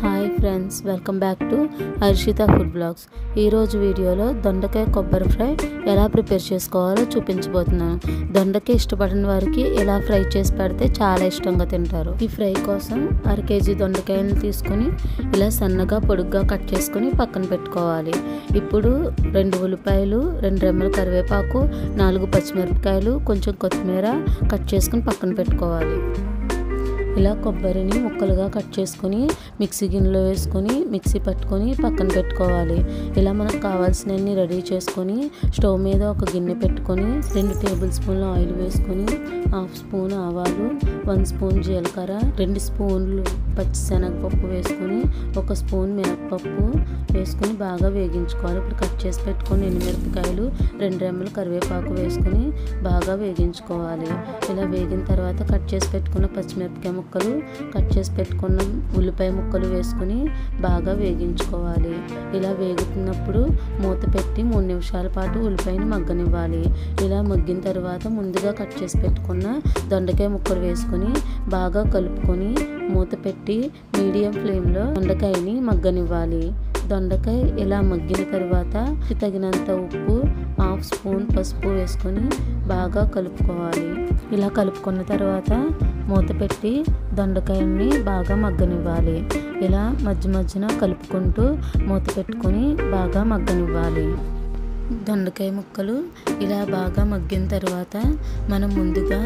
Hi friends, welcome back to Harshita food blogs. ఈరోజు వీడియోలో దొండకాయ కొబ్బరి ఫ్రై ఎలా ప్రిపేర్ చేసుకోవాలో చూపించబోతున్నాను. దొండకాయ ఇష్టపడిన వారికి ఇలా ఫ్రై చేసి పెడితే చాలా ఇష్టంగా తింటారు. ఈ ఫ్రై కోసం 1/2 కేజీ దొండకాయలను తీసుకొని ఇలా సన్నగా పొడుగ్గా కట్ చేసుకొని పక్కన పెట్టుకోవాలి. ఇప్పుడు 2 ఉల్లిపాయలు, 2 రెమ్మల కరివేపాకు, 4 పచ్చిమిరపకాయలు, కొంచెం కొత్తిమీర కట్ చేసుకొని పక్కన పెట్టుకోవాలి. ఇలా కొబ్బరిని ముక్కలుగా కట్ చేసుకొని మిక్సీ గిన్నెలో వేసుకొని మిక్సీ పట్టుకొని పక్కన పెట్టుకోవాలి. ఇలా మనకు కావాల్సినవన్నీ రెడీ చేసుకొని స్టవ్ మీద ఒక గిన్నె పెట్టుకొని 2 టేబుల్ స్పూన్ల ఆయిల్ వేసుకొని 1/2 స్పూన్ ఆవాలు, 1 స్పూన్ జీలకర్ర, 2 స్పూన్లు పచ్చిశనగపప్పు వేసుకొని 1 స్పూన్ మినపప్పు వేసుకొని బాగా వేగించుకోవాలి. ఇప్పుడు కట్ చేసి పెట్టుకొని ఎండుమిరపకాయలు, 2 రెమ్మల కరివేపాకు వేసుకొని బాగా వేగించుకోవాలి. ఇలా వేగిన తర్వాత కట్ చేసి పెట్టుకున్న పచ్చిమిరపకాయ ముక్కలు, కట్ చేసి పెట్టుకున్న ఉల్లిపాయ ముక్కలు వేసుకొని బాగా వేగించుకోవాలి. ఇలా వేగుతున్నప్పుడు మూత పెట్టి 3 నిమిషాల పాటు ఉల్లిపాయని మగ్గనివ్వాలి. ఇలా మగ్గిన తర్వాత ముందుగా కట్ చేసి పెట్టుకున్న దొండకాయ ముక్కలు వేసుకొని బాగా కలుపుకొని మూత పెట్టి మీడియం ఫ్లేమ్లో దొండకాయని మగ్గనివ్వాలి. దొండకాయ ఇలా మగ్గిన తర్వాత తగినంత ఉప్పు, 1/2 స్పూన్ పసుపు వేసుకొని బాగా కలుపుకోవాలి. ఇలా కలుపుకున్న తర్వాత మూత పెట్టి దొండకాయని బాగా మగ్గనివ్వాలి. ఇలా మధ్యన కలుపుకుంటూ మూత పెట్టుకొని బాగా మగ్గనివ్వాలి. దొండకాయ ముక్కలు ఇలా బాగా మగ్గిన తర్వాత మనం ముందుగా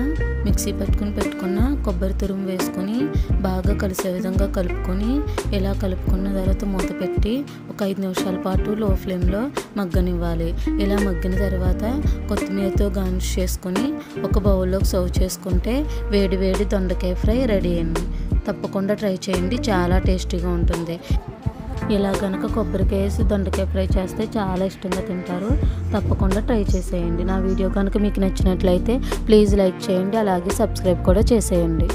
మిక్సీ పెట్టుకున్న కొబ్బరి తురుము వేసుకొని బాగా కలిసే విధంగా కలుపుకొని ఇలా కలుపుకున్న తర్వాత మూత పెట్టి ఒక 5 నిమిషాల పాటు లో ఫ్లేమ్లో మగ్గనివ్వాలి. ఇలా మగ్గిన తర్వాత కొత్తిమీరతో గార్నిష్ చేసుకొని ఒక బౌల్లోకి సర్వ్ చేసుకుంటే వేడి వేడి దొండకాయ ఫ్రై రెడీ అయింది. తప్పకుండా ట్రై చేయండి, చాలా టేస్టీగా ఉంటుంది. ఇలా కనుక కొబ్బరికాయ వేసి దొండకాయ ఫ్రై చేస్తే చాలా ఇష్టంగా తింటారు. తప్పకుండా ట్రై చేసేయండి. నా వీడియో కనుక మీకు నచ్చినట్లయితే ప్లీజ్ లైక్ చేయండి, అలాగే సబ్స్క్రైబ్ కూడా చేసేయండి.